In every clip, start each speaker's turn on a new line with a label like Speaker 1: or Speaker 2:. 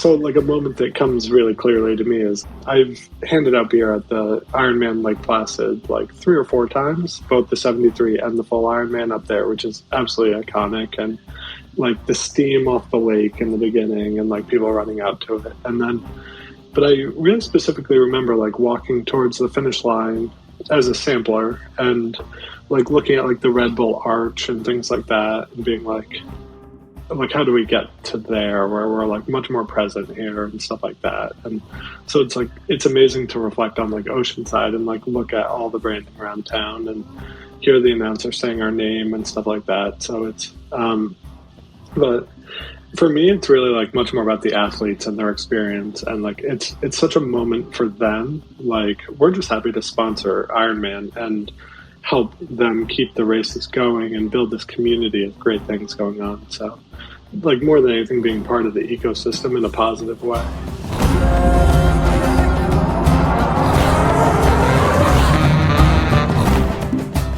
Speaker 1: So like a moment that comes really clearly to me is I've handed out beer at the Ironman Lake Placid like 3 or 4 times, both the 73 and the full Ironman up there, which is absolutely iconic. And like the steam off the lake in the beginning and like people running out to it. And then, but I really specifically remember like walking towards the finish line as a sampler and like looking at like the Red Bull arch and things like that and being like how do we get to there where we're like much more present here and stuff like that. And so it's like it's amazing to reflect on like Oceanside and like look at all the branding around town and hear the announcer saying our name and stuff like that. So it's but for me it's really like much more about the athletes and their experience, and like it's such a moment for them. Like we're just happy to sponsor Ironman and help them keep the races going and build this community of great things going on. So like more than anything, being part of the ecosystem in a positive way.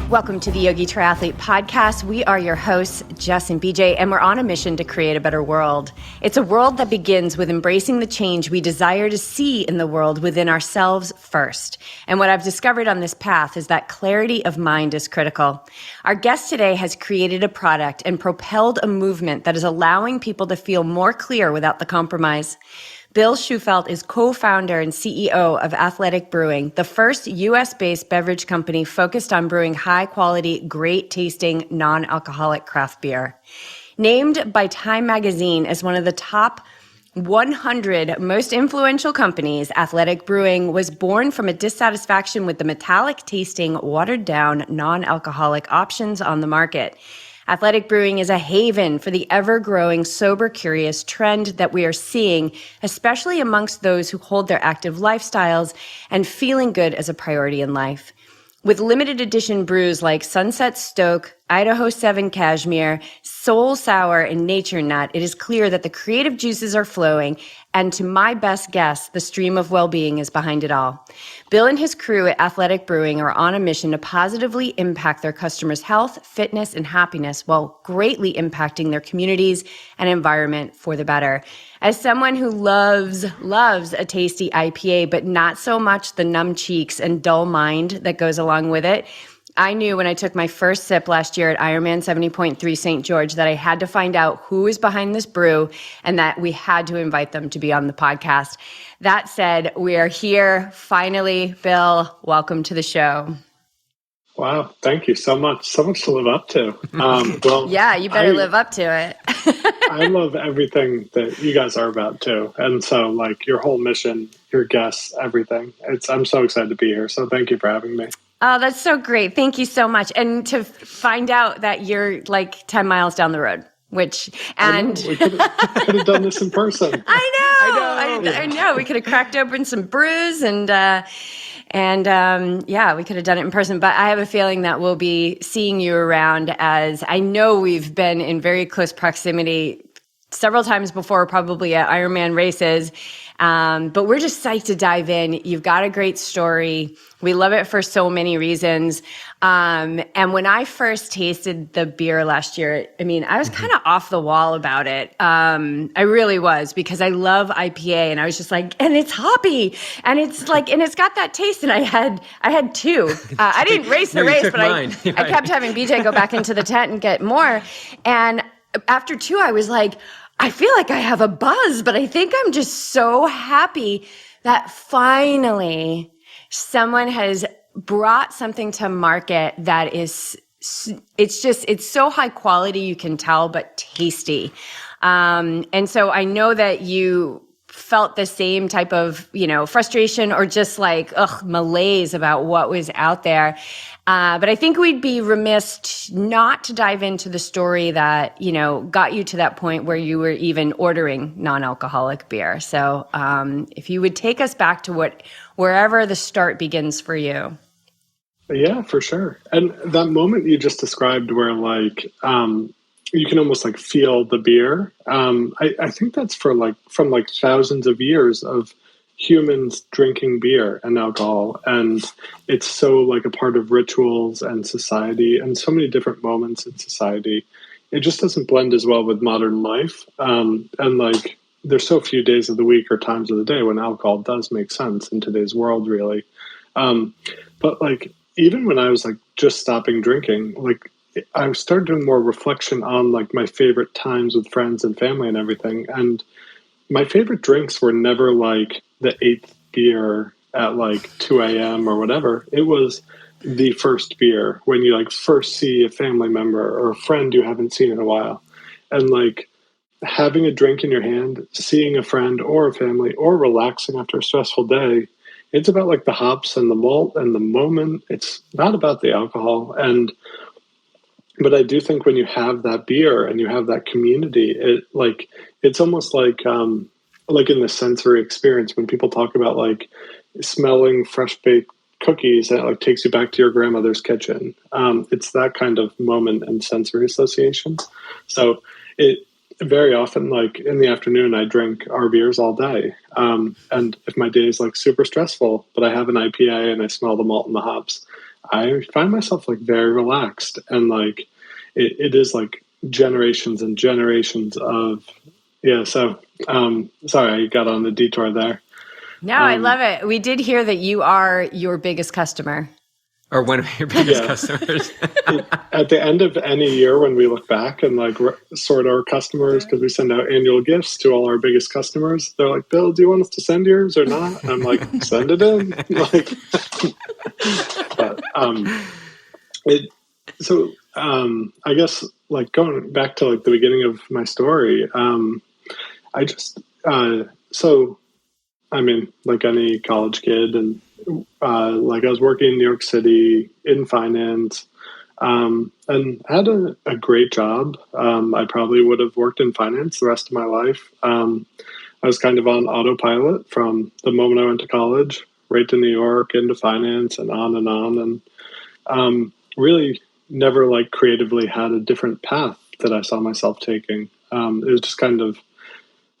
Speaker 2: Welcome to the Yogi Triathlete Podcast. We are your hosts, Jess and BJ, and we're on a mission to create a better world. It's a world that begins with embracing the change we desire to see in the world within ourselves first. And what I've discovered on this path is that clarity of mind is critical. Our guest today has created a product and propelled a movement that is allowing people to feel more clear without the compromise. Bill Shufelt is co-founder and CEO of Athletic Brewing, the first U.S.-based beverage company focused on brewing high-quality, great-tasting, non-alcoholic craft beer. Named by Time magazine as one of the top 100 most influential companies, Athletic Brewing was born from a dissatisfaction with the metallic-tasting, watered-down, non-alcoholic options on the market. Athletic Brewing is a haven for the ever-growing sober-curious trend that we are seeing, especially amongst those who hold their active lifestyles and feeling good as a priority in life. With limited edition brews like Sunset Stoke, Idaho 7 Cashmere, Soul Sour, and Nature Nut, it is clear that the creative juices are flowing, and to my best guess, the stream of well-being is behind it all. Bill and his crew at Athletic Brewing are on a mission to positively impact their customers' health, fitness, and happiness while greatly impacting their communities and environment for the better. As someone who loves a tasty IPA, but not so much the numb cheeks and dull mind that goes along with it, I knew when I took my first sip last year at Ironman 70.3 St. George that I had to find out who is behind this brew and that we had to invite them to be on the podcast. That said, we are here finally. Bill, welcome to the show.
Speaker 1: Wow, thank you so much. So much to live up to. Well,
Speaker 2: yeah, you better live up to it.
Speaker 1: I love everything that you guys are about too. And so like your whole mission, your guests, everything. I'm so excited to be here. So thank you for having me.
Speaker 2: Oh, that's so great. Thank you so much. And to find out that you're like 10 miles down the road, which, and
Speaker 1: we could have done this in person.
Speaker 2: I know. We could have cracked open some brews and we could have done it in person, but I have a feeling that we'll be seeing you around, as I know we've been in very close proximity several times before, probably at Ironman races. But we're just psyched to dive in. You've got a great story. We love it for so many reasons. And when I first tasted the beer last year, I mean, I was kind of off the wall about it. I really was, because I love IPA, and I was just like, and it's hoppy, and it's like, and it's got that taste. And I had 2. I didn't race the race, but I kept having BJ go back into the tent and get more. And after 2, I was like, I feel like I have a buzz, but I think I'm just so happy that finally someone has brought something to market that is, it's so high quality, you can tell, but tasty. And so I know that you felt the same type of, frustration or just like, malaise about what was out there. But I think we'd be remiss not to dive into the story that, got you to that point where you were even ordering non-alcoholic beer. So if you would take us back to wherever the start begins for you.
Speaker 1: Yeah, for sure. And that moment you just described where like, you can almost like feel the beer. I think that's from thousands of years of humans drinking beer and alcohol, and it's so like a part of rituals and society and so many different moments in society. It just doesn't blend as well with modern life, and like there's so few days of the week or times of the day when alcohol does make sense in today's world, really. But like, even when I was like just stopping drinking, like I started doing more reflection on like my favorite times with friends and family and everything. And my favorite drinks were never like the eighth beer at like 2 a.m. or whatever. It was the first beer when you like first see a family member or a friend you haven't seen in a while. And like having a drink in your hand, seeing a friend or a family, or relaxing after a stressful day, it's about like the hops and the malt and the moment. It's not about the alcohol. But I do think when you have that beer and you have that community, it's almost like in the sensory experience when people talk about like smelling fresh baked cookies, and it like takes you back to your grandmother's kitchen. It's that kind of moment and sensory association. So it very often, like in the afternoon, I drink our beers all day. And if my day is like super stressful, but I have an IPA and I smell the malt and the hops, I find myself like very relaxed, and like it is like generations and generations of So sorry, I got on the detour there.
Speaker 2: No, I love it. We did hear that you are your biggest customer.
Speaker 3: Or one of your biggest customers.
Speaker 1: At the end of any year, when we look back and like sort our customers, because we send out annual gifts to all our biggest customers, they're like, "Bill, do you want us to send yours or not?" And I'm like, "Send it in." Like, but I guess like going back to like the beginning of my story, I just I mean, like any college kid, and like I was working in New York City in finance, and had a great job. I probably would have worked in finance the rest of my life. I was kind of on autopilot from the moment I went to college, right to New York, into finance, and on, and really never like creatively had a different path that I saw myself taking. It was just kind of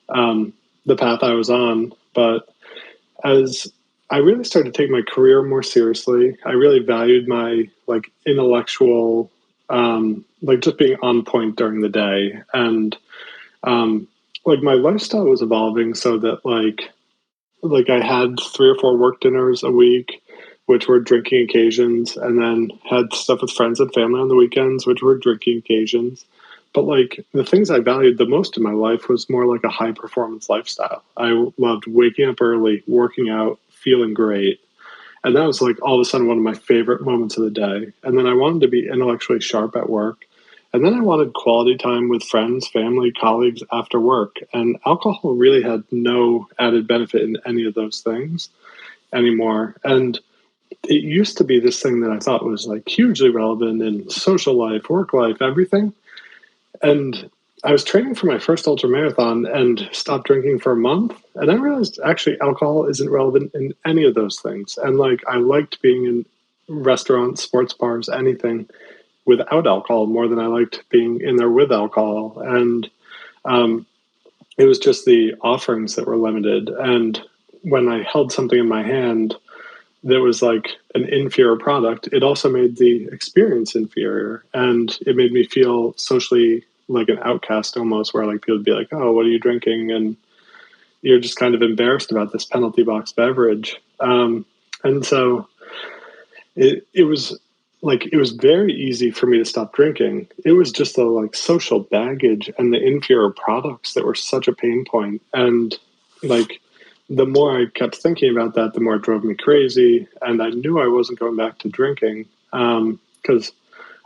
Speaker 1: the path I was on. But as I really started to take my career more seriously, I really valued my like intellectual, like just being on point during the day. And like my lifestyle was evolving so that like I had 3 or 4 work dinners a week, which were drinking occasions, and then had stuff with friends and family on the weekends, which were drinking occasions. But like the things I valued the most in my life was more like a high performance lifestyle. I loved waking up early, working out, feeling great. And that was like all of a sudden one of my favorite moments of the day. And then I wanted to be intellectually sharp at work. And then I wanted quality time with friends, family, colleagues after work. And alcohol really had no added benefit in any of those things anymore. And it used to be this thing that I thought was like hugely relevant in social life, work life, everything. And I was training for my first ultra marathon and stopped drinking for a month. And I realized actually alcohol isn't relevant in any of those things. And like I liked being in restaurants, sports bars, anything without alcohol more than I liked being in there with alcohol. And it was just the offerings that were limited. And when I held something in my hand that was like an inferior product, it also made the experience inferior. And it made me feel socially like an outcast almost, where like people would be like, "Oh, what are you drinking?" And you're just kind of embarrassed about this penalty box beverage. And so it was like, it was very easy for me to stop drinking. It was just the like social baggage and the inferior products that were such a pain point. And like, the more I kept thinking about that, the more it drove me crazy. And I knew I wasn't going back to drinking, because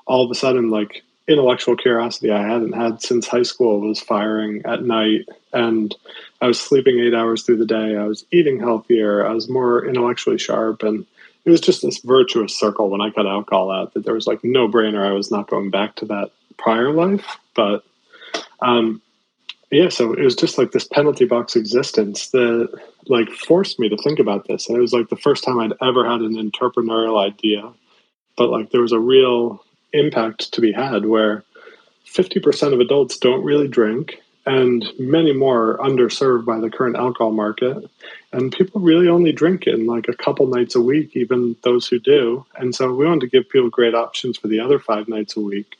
Speaker 1: all of a sudden, like, intellectual curiosity I hadn't had since high school was firing at night. And I was sleeping 8 hours through the day. I was eating healthier. I was more intellectually sharp. And it was just this virtuous circle when I cut alcohol out that there was like no brainer I was not going back to that prior life. But so it was just like this penalty box existence that like forced me to think about this. And it was like the first time I'd ever had an entrepreneurial idea, but like there was a real impact to be had where 50% of adults don't really drink, and many more are underserved by the current alcohol market. And people really only drink in like a couple nights a week, even those who do. And so we wanted to give people great options for the other 5 nights a week.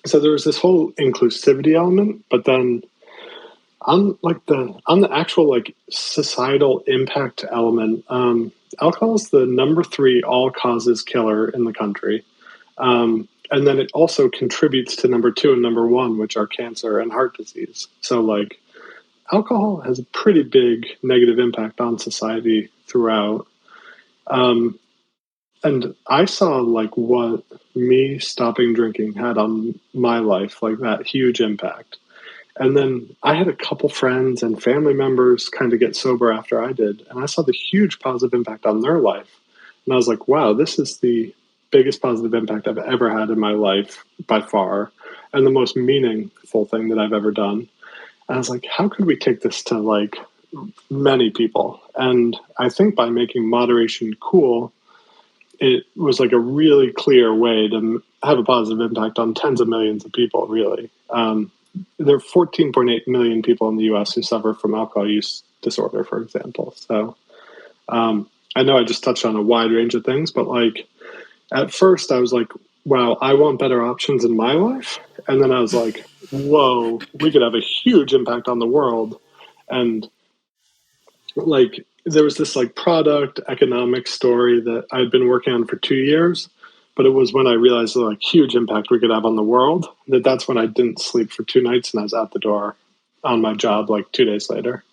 Speaker 1: So there was this whole inclusivity element, but then on the actual like societal impact element, alcohol is the number 3 all causes killer in the country. And then it also contributes to number 2 and number 1, which are cancer and heart disease. So like alcohol has a pretty big negative impact on society throughout. And I saw like what me stopping drinking had on my life, like that huge impact. And then I had a couple friends and family members kind of get sober after I did. And I saw the huge positive impact on their life. And I was like, wow, this is the biggest positive impact I've ever had in my life by far. And the most meaningful thing that I've ever done. And I was like, how could we take this to like many people? And I think by making moderation cool, it was like a really clear way to have a positive impact on tens of millions of people, really. There are 14.8 million people in the U.S. who suffer from alcohol use disorder, for example. So I know I just touched on a wide range of things, but like at first I was like, wow, I want better options in my life. And then I was like, whoa, we could have a huge impact on the world. And like there was this like product economic story that I'd been working on for 2 years, but it was when I realized the like huge impact we could have on the world that's when I didn't sleep for 2 nights and I was out the door on my job like 2 days later.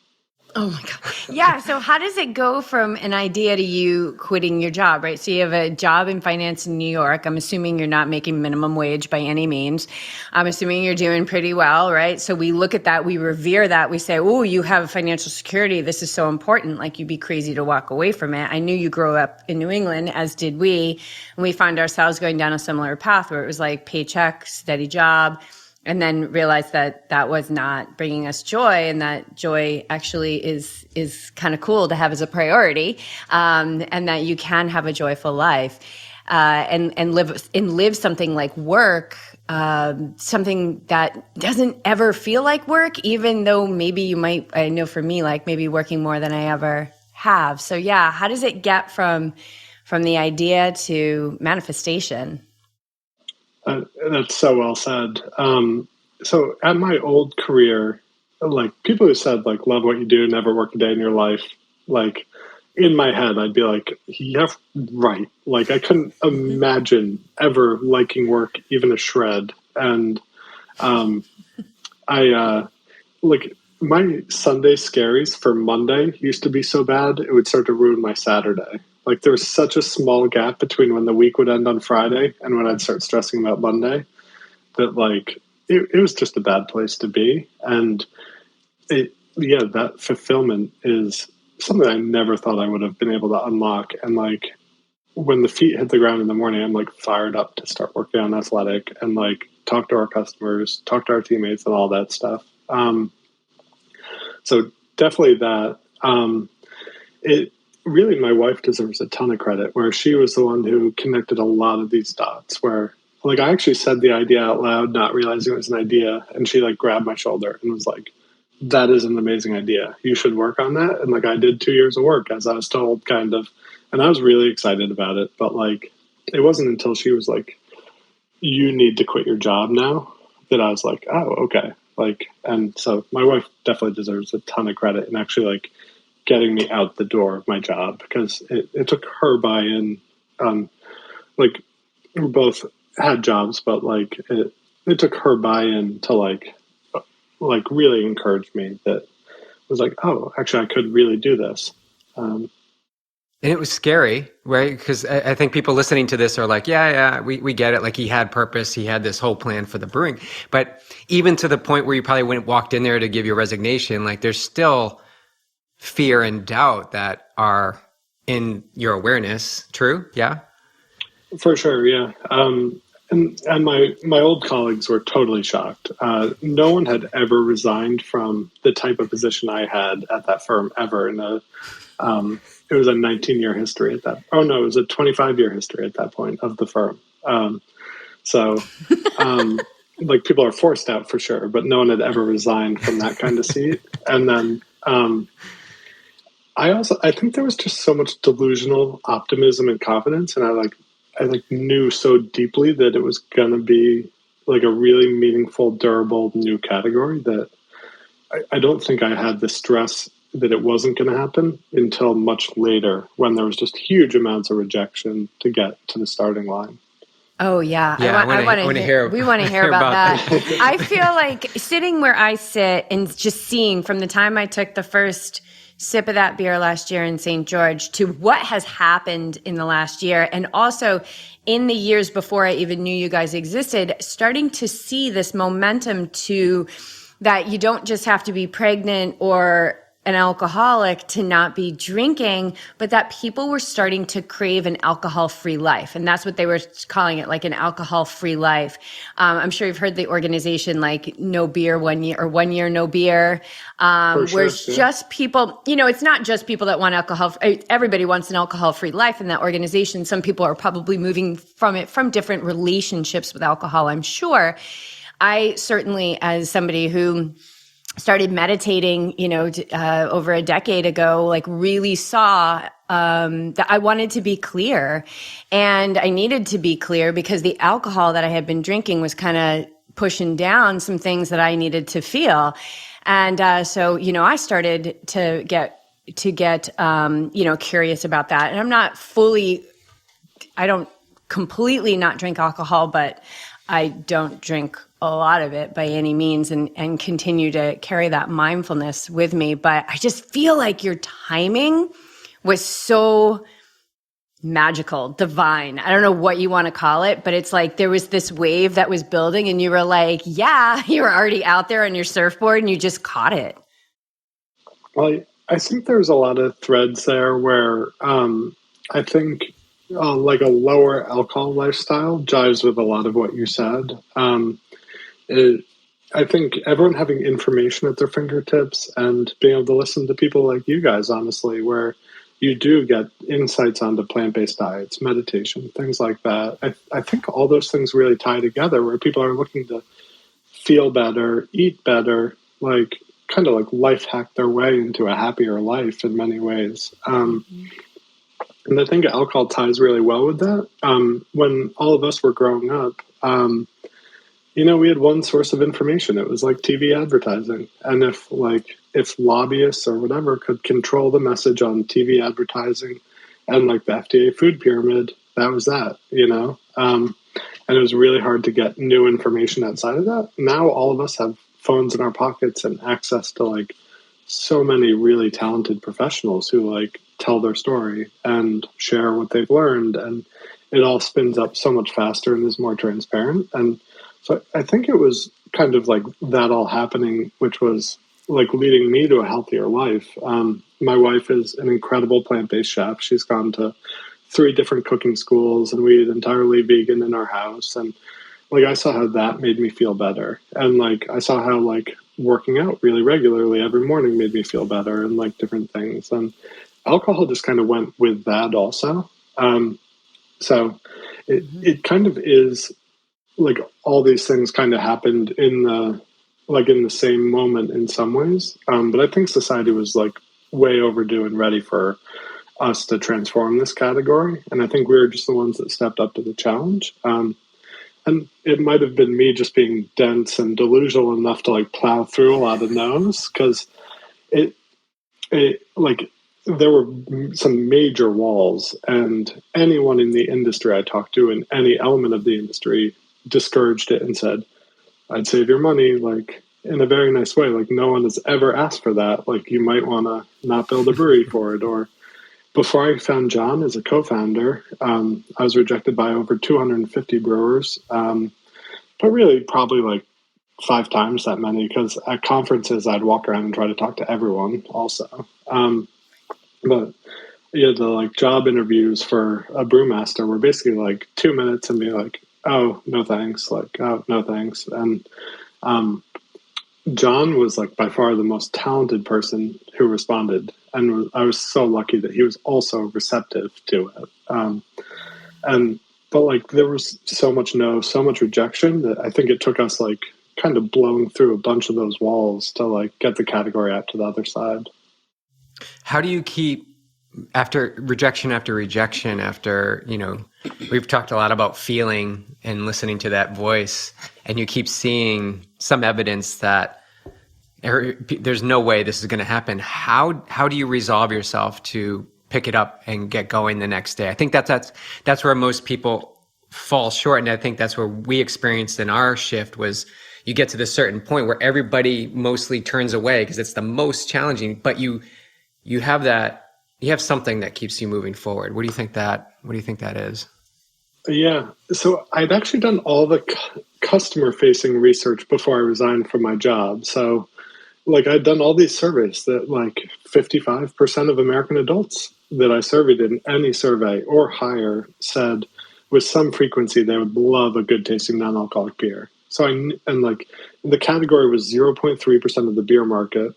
Speaker 2: Oh my God. Yeah. So how does it go from an idea to you quitting your job, right? So you have a job in finance in New York. I'm assuming you're not making minimum wage by any means. I'm assuming you're doing pretty well, right? So we look at that, we revere that. We say, oh, you have financial security. This is so important. Like you'd be crazy to walk away from it. I knew you grew up in New England, as did we. And we found ourselves going down a similar path where it was like paycheck, steady job. And then realized that that was not bringing us joy, and that joy actually is kind of cool to have as a priority, and that you can have a joyful life, and live something like work, something that doesn't ever feel like work, even though maybe you might. I know for me, like maybe working more than I ever have. So yeah, how does it get from the idea to manifestation?
Speaker 1: That's so well said. So at my old career, like people who said like love what you do, never work a day in your life, like in my head I'd be like, yeah, right. Like I couldn't imagine ever liking work even a shred. And I like my Sunday scaries for Monday used to be so bad it would start to ruin my Saturday. Like there was such a small gap between when the week would end on Friday and when I'd start stressing about Monday that like it was just a bad place to be. And that fulfillment is something I never thought I would have been able to unlock. And like when the feet hit the ground in the morning, I'm like fired up to start working on Athletic and like talk to our customers, talk to our teammates and all that stuff. So definitely that. It really, my wife deserves a ton of credit, where she was the one who connected a lot of these dots, where like I actually said the idea out loud, not realizing it was an idea. And she like grabbed my shoulder and was like, that is an amazing idea. You should work on that. And like I did 2 years of work as I was told, kind of. And I was really excited about it. But like it wasn't until she was like, you need to quit your job now, that I was like, oh, okay. Like, and so my wife definitely deserves a ton of credit and actually like getting me out the door of my job, because it took her buy-in. Like we both had jobs, but like it took her buy-in to like really encourage me, that was like, oh, actually I could really do this.
Speaker 3: And it was scary, right? Because I think people listening to this are like, yeah, we get it. Like he had purpose. He had this whole plan for the brewing. But even to the point where you probably walked in there to give your resignation, like there's still fear and doubt that are in your awareness. True? Yeah?
Speaker 1: For sure, yeah. And my old colleagues were totally shocked. No one had ever resigned from the type of position I had at that firm ever. It was a 19-year history at that. Oh no, it was a 25-year history at that point of the firm. Like people are forced out for sure, but no one had ever resigned from that kind of seat. And then I think there was just so much delusional optimism and confidence, and I knew so deeply that it was gonna be like a really meaningful, durable new category, that I don't think I had the stress that it wasn't going to happen until much later, when there was just huge amounts of rejection to get to the starting line.
Speaker 2: Oh yeah,
Speaker 3: Yeah,
Speaker 2: I want to hear. We want to hear about that. I feel like sitting where I sit and just seeing from the time I took the first sip of that beer last year in St. George to what has happened in the last year, and also in the years before I even knew you guys existed, starting to see this momentum to that you don't just have to be pregnant or an alcoholic to not be drinking, but that people were starting to crave an alcohol-free life. And that's what they were calling it, like an alcohol-free life. I'm sure you've heard the organization like No Beer 1 year or 1 year No Beer, where it's just people, it's not just people that want alcohol. Everybody wants an alcohol-free life in that organization. Some people are probably moving from it from different relationships with alcohol, I'm sure. I certainly, as somebody who started meditating, over a decade ago, like really saw that I wanted to be clear, and I needed to be clear because the alcohol that I had been drinking was kind of pushing down some things that I needed to feel. And so, I started to get curious about that. And I don't completely not drink alcohol, but I don't drink a lot of it by any means, and continue to carry that mindfulness with me. But I just feel like your timing was so magical, divine. I don't know what you want to call it, but it's like there was this wave that was building and you were like, yeah, you were already out there on your surfboard and you just caught it.
Speaker 1: Well, I think there's a lot of threads there where I think like a lower alcohol lifestyle jives with a lot of what you said. I think everyone having information at their fingertips and being able to listen to people like you guys, honestly, where you do get insights onto plant-based diets, meditation, things like that. I think all those things really tie together, where people are looking to feel better, eat better, like kind of like life hack their way into a happier life in many ways. And I think alcohol ties really well with that. When all of us were growing up, we had one source of information. It was like TV advertising. And if lobbyists or whatever could control the message on TV advertising and like the FDA food pyramid, that was that, and it was really hard to get new information outside of that. Now all of us have phones in our pockets and access to like so many really talented professionals who like tell their story and share what they've learned. And it all spins up so much faster and is more transparent. And so I think it was kind of like that all happening, which was like leading me to a healthier life. My wife is an incredible plant-based chef. She's gone to 3 different cooking schools, and we eat entirely vegan in our house. And like, I saw how that made me feel better. And like, I saw how like working out really regularly every morning made me feel better, and like different things. And alcohol just kind of went with that also. So it kind of is like all these things kind of happened in the same moment in some ways. But I think society was like way overdue and ready for us to transform this category. And I think we were just the ones that stepped up to the challenge. And it might have been me just being dense and delusional enough to like plow through a lot of no's, because it like there were some major walls, and anyone in the industry I talked to in any element of the industry discouraged it and said, I'd save your money, like in a very nice way. Like, no one has ever asked for that. Like, you might want to not build a brewery for it. Or before I found John as a co-founder, I was rejected by over 250 brewers, but really probably like 5 times that many, because at conferences I'd walk around and try to talk to everyone also. But yeah, the like job interviews for a brewmaster were basically like 2 minutes and be like, oh, no thanks. Like, oh, no thanks. And John was like by far the most talented person who responded. And I was so lucky that he was also receptive to it. But like there was so much no, so much rejection that I think it took us like kind of blowing through a bunch of those walls to like get the category out to the other side.
Speaker 3: How do you keep, after rejection, we've talked a lot about feeling and listening to that voice, and you keep seeing some evidence that there's no way this is going to happen. How do you resolve yourself to pick it up and get going the next day? I think that's where most people fall short, and I think that's where we experienced in our shift was you get to this certain point where everybody mostly turns away because it's the most challenging, but you have something that keeps you moving forward. What do you think that is?
Speaker 1: Yeah. So I'd actually done all the customer-facing research before I resigned from my job. So, like, I'd done all these surveys that, like, 55% of American adults that I surveyed in any survey or higher said with some frequency they would love a good-tasting non-alcoholic beer. So the category was 0.3% of the beer market,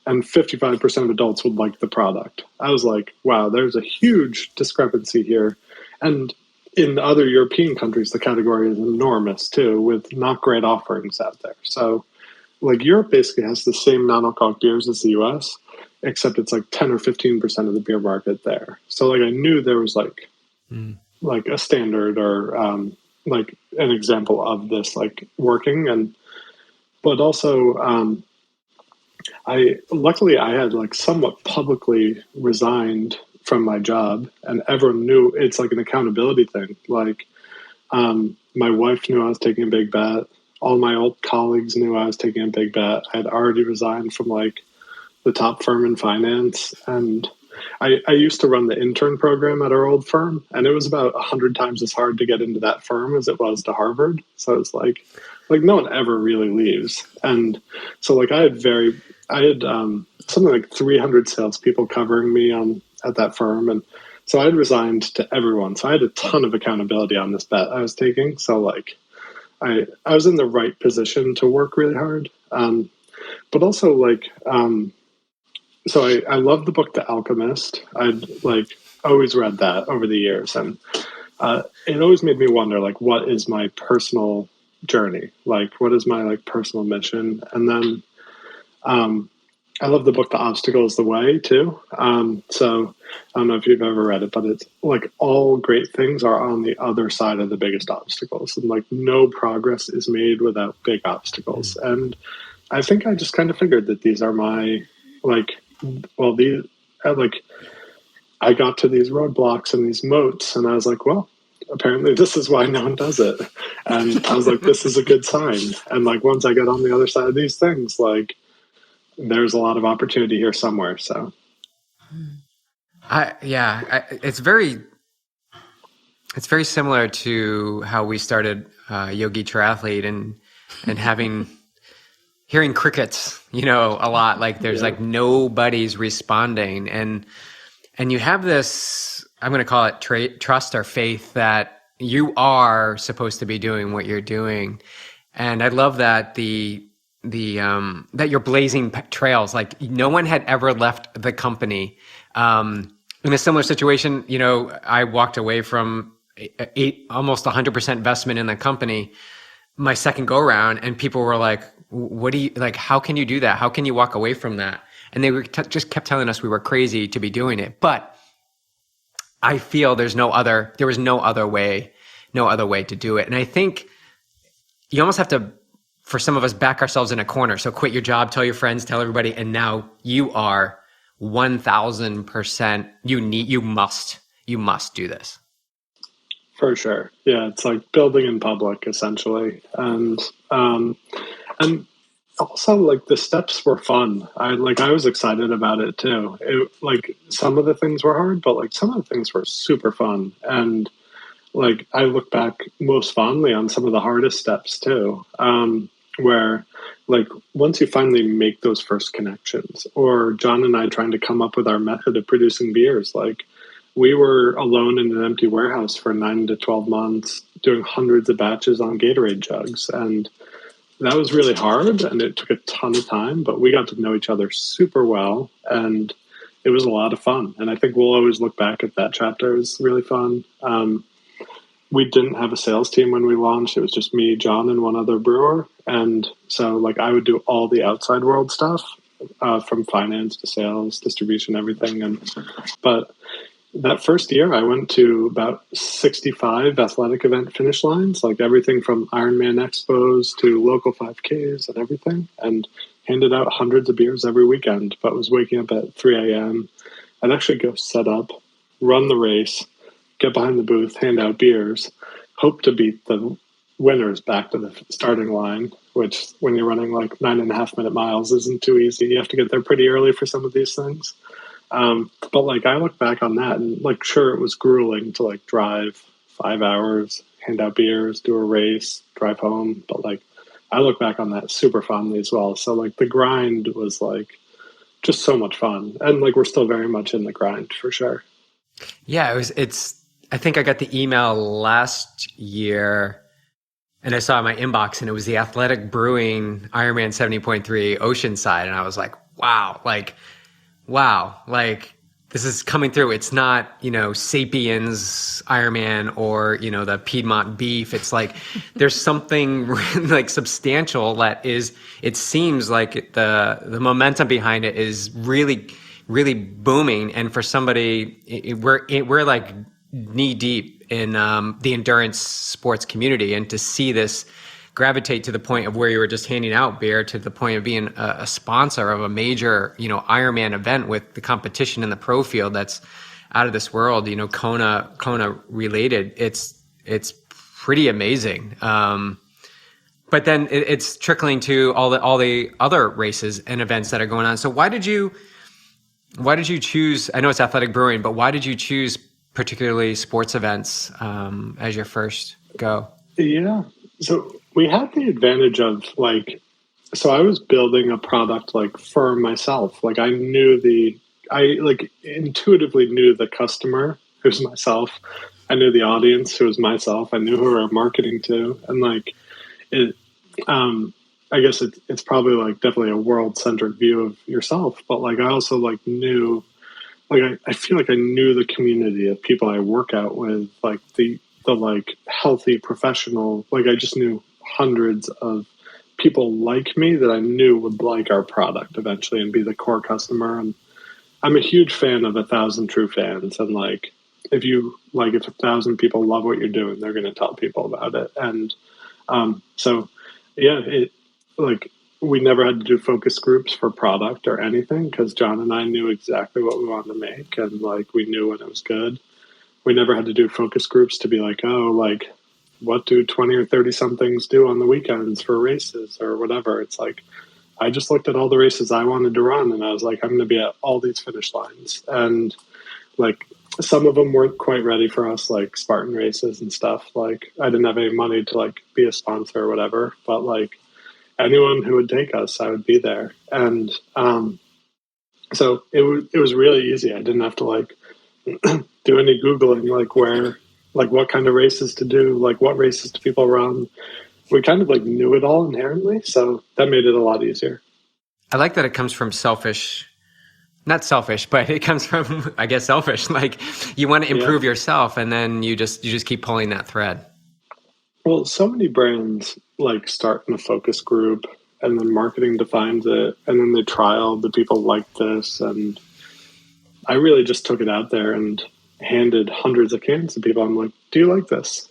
Speaker 1: and 55% of adults would like the product. I was like, wow, there's a huge discrepancy here. And in other European countries, the category is enormous too, with not great offerings out there. So, like, Europe basically has the same non-alcoholic beers as the US, except it's like 10 or 15% of the beer market there. So, like, I knew there was like a standard or like an example of this like working, but also luckily I had like somewhat publicly resigned from my job, and everyone knew it's like an accountability thing. Like, my wife knew I was taking a big bet. All my old colleagues knew I was taking a big bet. I had already resigned from like the top firm in finance, and I used to run the intern program at our old firm, and it was about 100 times as hard to get into that firm as it was to Harvard. So it's like no one ever really leaves. And so like I had something like 300 salespeople covering me at that firm, and so I had resigned to everyone. So I had a ton of accountability on this bet I was taking. So like I was in the right position to work really hard, but also like. So I love the book The Alchemist. I'd like always read that over the years, and it always made me wonder, like, what is my personal journey? Like, what is my like personal mission? And then I love the book The Obstacle is the Way too. So I don't know if you've ever read it, but it's like all great things are on the other side of the biggest obstacles, and like no progress is made without big obstacles. And I think I just kind of figured that these are my I got to these roadblocks and these moats, and I was like, well, apparently this is why no one does it. And I was like, this is a good sign. And like, once I get on the other side of these things, like, there's a lot of opportunity here somewhere. So,
Speaker 3: it's very similar to how we started Yogi Triathlete and hearing crickets, a lot. Like there's like nobody's responding, and you have this, I'm going to call it trust or faith that you are supposed to be doing what you're doing. And I love that that you're blazing trails. Like no one had ever left the company. In a similar situation, I walked away from almost 100% investment in the company my second go around, and people were like, what do you like? How can you do that? How can you walk away from that? And they were just kept telling us we were crazy to be doing it. But I feel there was no other way to do it. And I think you almost have to, for some of us, back ourselves in a corner. So quit your job, tell your friends, tell everybody. And now you are 1000%. You must do this.
Speaker 1: For sure. Yeah. It's like building in public essentially. And also like the steps were fun. I was excited about it too. Like some of the things were hard, but like some of the things were super fun. And like I look back most fondly on some of the hardest steps too, where like once you finally make those first connections, or John and I trying to come up with our method of producing beers, like we were alone in an empty warehouse for 9 to 12 months doing hundreds of batches on Gatorade jugs. And that was really hard, and it took a ton of time, but we got to know each other super well, and it was a lot of fun. And I think we'll always look back at that chapter as really fun. We didn't have a sales team when we launched. It was just me, John, and one other brewer. And so like I would do all the outside world stuff, from finance to sales, distribution, everything. But that first year, I went to about 65 athletic event finish lines, like everything from Ironman expos to local 5Ks and everything, and handed out hundreds of beers every weekend. But was waking up at 3 a.m. I'd actually go set up, run the race, get behind the booth, hand out beers, hope to beat the winners back to the starting line, which when you're running like 9.5 minute miles isn't too easy. You have to get there pretty early for some of these things. But like I look back on that and like, sure, it was grueling to like drive 5 hours, hand out beers, do a race, drive home. But like I look back on that super fondly as well. So like the grind was like just so much fun. And like we're still very much in the grind for sure.
Speaker 3: Yeah, I think I got the email last year and I saw in my inbox and it was the Athletic Brewing Ironman 70.3 Oceanside. And I was like, wow, this is coming through. It's not, Sapiens Ironman or, the Piedmont Beef. It's like, there's something like substantial that is, it seems like the momentum behind it is really, really booming. And for somebody, we're like knee deep in the endurance sports community, and to see this gravitate to the point of where you were just handing out beer to the point of being a sponsor of a major, Ironman event with the competition in the pro field that's out of this world, Kona related. It's pretty amazing. But then it's trickling to all the other races and events that are going on. So why did you choose, I know it's Athletic Brewing, but why did you choose particularly sports events as your first go?
Speaker 1: Yeah. So we had the advantage of like, so I was building a product like for myself. Like I like intuitively knew the customer who's myself. I knew the audience who was myself. I knew who we were marketing to. And like it, I guess it's probably like definitely a world-centric view of yourself. But like I also like knew, like I feel like I knew the community of people I work out with, like the like healthy professional, like I just knew hundreds of people like me that I knew would like our product eventually and be the core customer. And I'm a huge fan of 1,000 true fans. And like, if 1,000 people love what you're doing, they're going to tell people about it. And so, yeah, it like we never had to do focus groups for product or anything because John and I knew exactly what we wanted to make. And like, we knew when it was good. We never had to do focus groups to be like, oh, like, what do 20 or 30 somethings do on the weekends for races or whatever? It's like, I just looked at all the races I wanted to run and I was like, I'm going to be at all these finish lines. And like, some of them weren't quite ready for us, like Spartan races and stuff. Like, I didn't have any money to like be a sponsor or whatever, but like anyone who would take us, I would be there. And so it was really easy. I didn't have to like do any Googling, like where, like what kind of races to do, like what races do people run. We kind of like knew it all inherently. So that made it a lot easier.
Speaker 3: I like that it comes from not selfish, but it comes from, I guess, selfish. Like you want to improve yourself and then you just keep pulling that thread.
Speaker 1: Well, so many brands like start in a focus group and then marketing defines it. And then they trial the people like this. And I really just took it out there and handed hundreds of cans to people. I'm like, do you like this?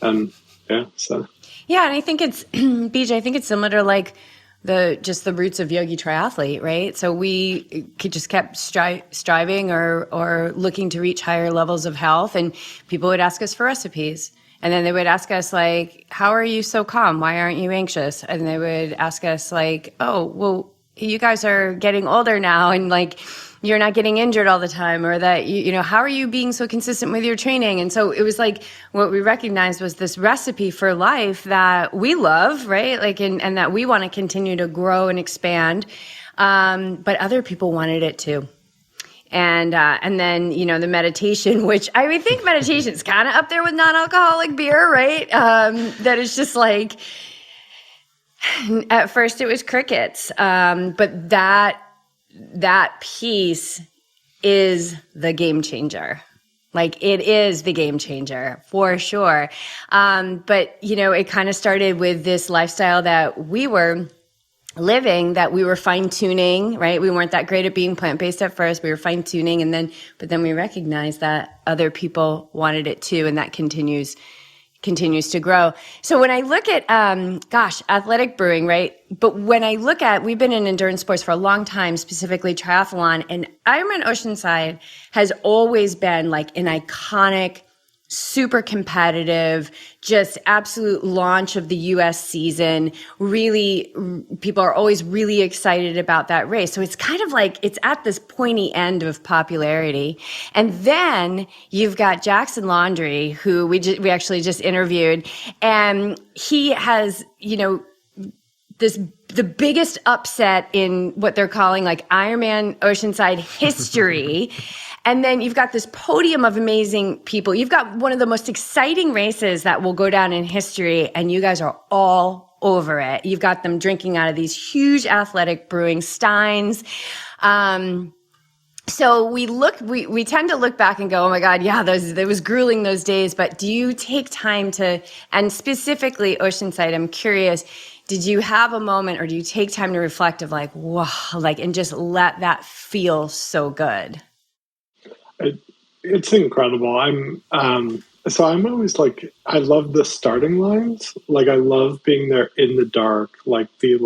Speaker 1: And yeah, so.
Speaker 2: Yeah, and I think it's, BJ, I think it's similar to like the roots of Yogi Triathlete, right? So we just kept striving or looking to reach higher levels of health, and people would ask us for recipes. And then they would ask us like, how are you so calm? Why aren't you anxious? And they would ask us like, oh, well, you guys are getting older now and like you're not getting injured all the time, or that, how are you being so consistent with your training? And so it was like what we recognized was this recipe for life that we love, right? Like, and that we want to continue to grow and expand. But other people wanted it too. And then, the meditation, which I would think meditation is kind of up there with non-alcoholic beer, right? That is just like, at first it was crickets. But that piece is the game changer. Like it is the game changer for sure. But, it kind of started with this lifestyle that we were living that we were fine tuning, right? We weren't that great at being plant-based at first. We were fine tuning, but then we recognized that other people wanted it too, and that continues to grow. So when I look at, athletic brewing, right? But when I look at, we've been in endurance sports for a long time, specifically triathlon, and Ironman Oceanside has always been like an iconic, super competitive, just absolute launch of the US season. Really, people are always really excited about that race. So it's kind of like, it's at this pointy end of popularity. And then you've got Jackson Laundry, who we actually just interviewed, and he has, the biggest upset in what they're calling like Ironman Oceanside history. And then you've got this podium of amazing people. You've got one of the most exciting races that will go down in history, and you guys are all over it. You've got them drinking out of these huge athletic brewing steins. So we tend to look back and go, oh my God, yeah, it was grueling those days. But do you take time to, and specifically Oceanside, I'm curious, did you have a moment, or do you take time to reflect of like, wow, like, and just let that feel so good?
Speaker 1: It's incredible. I'm always like, I love the starting lines. Like, I love being there in the dark, like the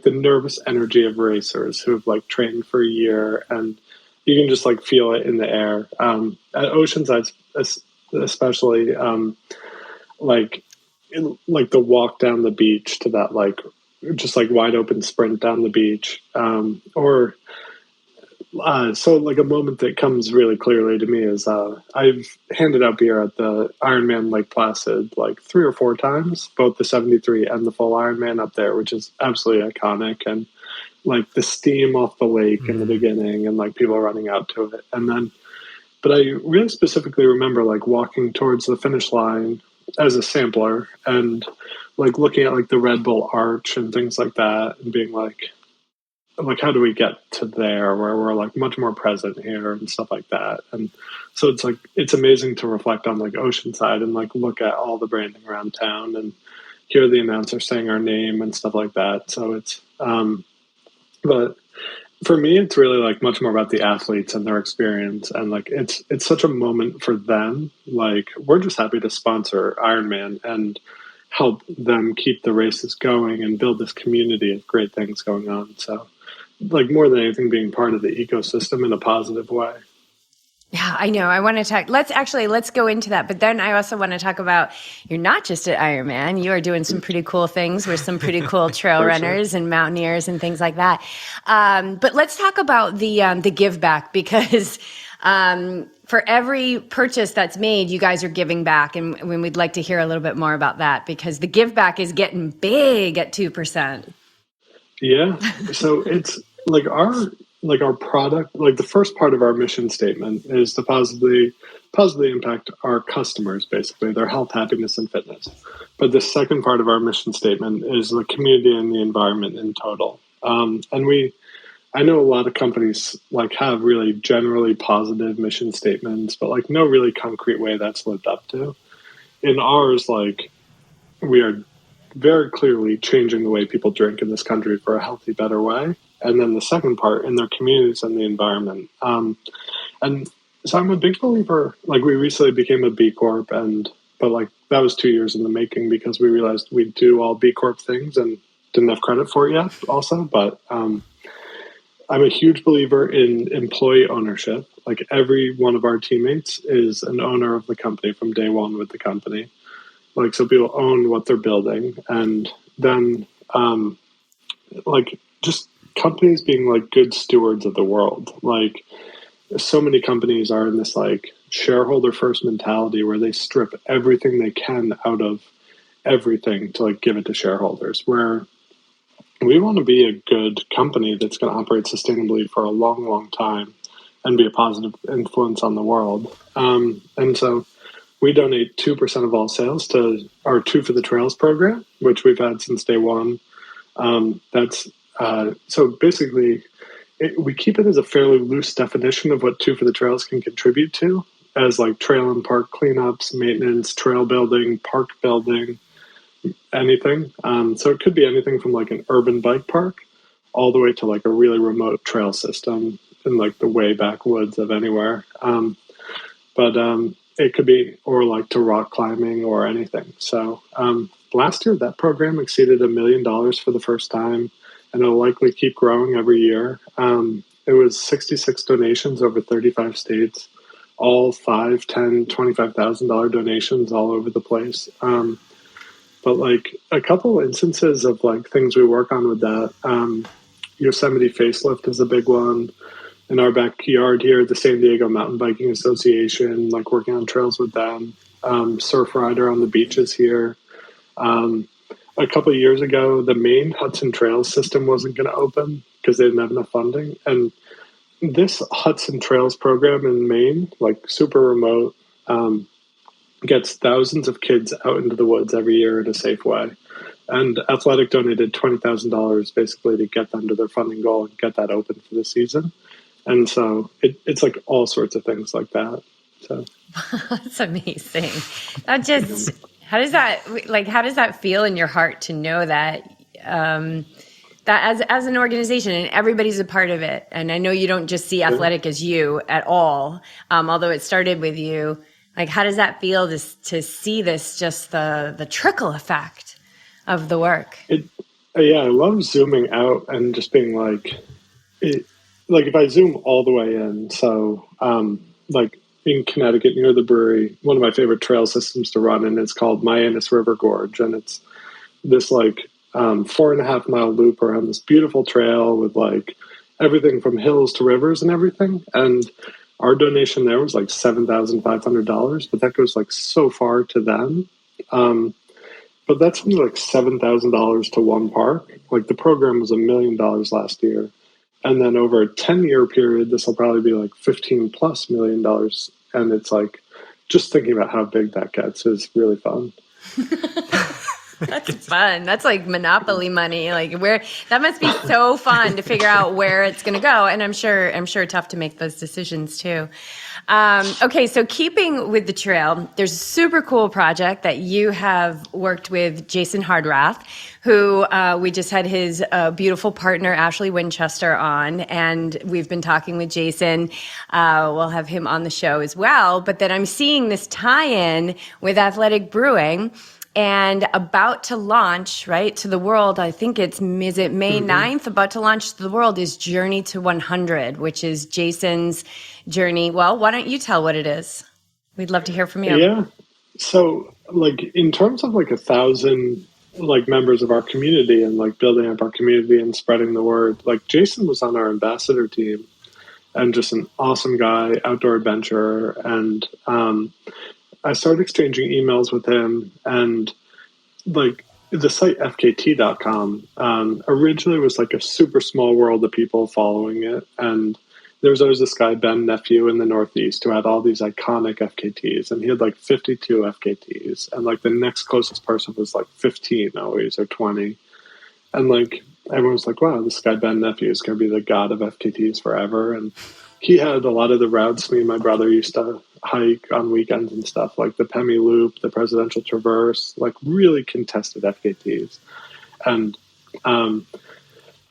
Speaker 1: nervous energy of racers who have like trained for a year, and you can just like feel it in the air. At Oceanside, especially, like the walk down the beach to that like just like wide open sprint down the beach, so like a moment that comes really clearly to me is I've handed out beer at the Ironman Lake Placid like 3 or 4 times, both the 73 and the full Ironman up there, which is absolutely iconic. And like the steam off the lake in the beginning, and like people running out to it. And then, but I really specifically remember like walking towards the finish line as a sampler and like looking at like the Red Bull Arch and things like that, and being like, how do we get to there where we're like much more present here and stuff like that. And so it's like, it's amazing to reflect on like Oceanside and like look at all the branding around town and hear the announcer saying our name and stuff like that. So it's, but for me, it's really like much more about the athletes and their experience. And like, it's such a moment for them. Like, we're just happy to sponsor Ironman and help them keep the races going and build this community of great things going on. So, like, more than anything, being part of the ecosystem in a positive way.
Speaker 2: Yeah, I know. I want to talk. Let's go into that. But then I also want to talk about, you're not just at Ironman. You are doing some pretty cool things with some pretty cool trail runners and mountaineers and things like that. But let's talk about the give back, because for every purchase that's made, you guys are giving back. And we'd like to hear a little bit more about that, because the give back is getting big at 2%.
Speaker 1: Yeah. So it's like our product, like the first part of our mission statement is to positively impact our customers, basically their health, happiness, and fitness. But the second part of our mission statement is the community and the environment in total. I know a lot of companies like have really generally positive mission statements, but like no really concrete way that's lived up to. In ours, like, we are very clearly changing the way people drink in this country for a healthy, better way. And then the second part, in their communities and the environment. And so I'm a big believer, like, we recently became a B Corp, but like that was 2 years in the making, because we realized we'd do all B Corp things and didn't have credit for it yet also. But I'm a huge believer in employee ownership. Like, every one of our teammates is an owner of the company from day one with the company. Like, so people own what they're building. And then like, just companies being like good stewards of the world. Like, so many companies are in this like shareholder first mentality where they strip everything they can out of everything to like give it to shareholders, where we want to be a good company that's going to operate sustainably for a long, long time and be a positive influence on the world. And so we donate 2% of all sales to our 2 for the Trails program, which we've had since day one. So basically, we keep it as a fairly loose definition of what 2 for the Trails can contribute to, as like trail and park cleanups, maintenance, trail building, park building, anything. So it could be anything from like an urban bike park all the way to like a really remote trail system in like the way backwoods of anywhere. But it could be, or like to rock climbing or anything. So last year, that program exceeded $1 million for the first time, and it'll likely keep growing every year. It was 66 donations over 35 states, all $5, $10, $25,000 donations all over the place. But like a couple instances of like things we work on with that. Yosemite Facelift is a big one. In our backyard here, the San Diego Mountain Biking Association, like working on trails with them. Surf Rider on the beaches here. A couple of years ago, the Maine Hudson Trails system wasn't going to open because they didn't have enough funding. And this Hudson Trails program in Maine, like super remote, gets thousands of kids out into the woods every year in a safe way. And Athletic donated $20,000 basically to get them to their funding goal and get that open for the season. And so it's like all sorts of things like that. So
Speaker 2: that's amazing. That just, how does that feel in your heart to know that, that as an organization and everybody's a part of it. And I know you don't just see Athletic as you at all. Although it started with you, like, how does that feel to see this, just the trickle effect of the work?
Speaker 1: I love zooming out and just being like, like if I zoom all the way in, so like in Connecticut near the brewery, one of my favorite trail systems to run, and it's called Mianus River Gorge, and it's this like 4.5 mile loop around this beautiful trail with like everything from hills to rivers and everything. And our donation there was like $7,500, but that goes like so far to them. But that's only like $7,000 to one park. Like the program was $1 million last year. And then over a 10-year period, this will probably be like $15+ million. And it's like, just thinking about how big that gets is really fun.
Speaker 2: That's fun. That's like Monopoly money. Like that must be so fun to figure out where it's going to go. And I'm sure tough to make those decisions too. Okay. So keeping with the trail, there's a super cool project that you have worked with Jason Hardrath, who we just had his beautiful partner, Ashley Winchester, on. And we've been talking with Jason. We'll have him on the show as well. But then I'm seeing this tie-in with Athletic Brewing. And about to launch, right, to the world, I think is it May 9th? About to launch to the world is Journey to 100, which is Jason's journey. Well, why don't you tell what it is? We'd love to hear from you.
Speaker 1: Yeah. So, like, in terms of like 1,000 like members of our community and like building up our community and spreading the word, like Jason was on our ambassador team and just an awesome guy, outdoor adventurer, and I started exchanging emails with him, and like the site fkt.com originally was like a super small world of people following it. And there was always this guy, Ben Nephew, in the Northeast who had all these iconic FKTs, and he had like 52 FKTs. And like the next closest person was like 15 always, or 20. And like everyone was like, wow, this guy, Ben Nephew, is going to be the god of FKTs forever. And he had a lot of the routes me and my brother used to hike on weekends and stuff, like the Pemi Loop, the Presidential Traverse, like really contested FKTs. And all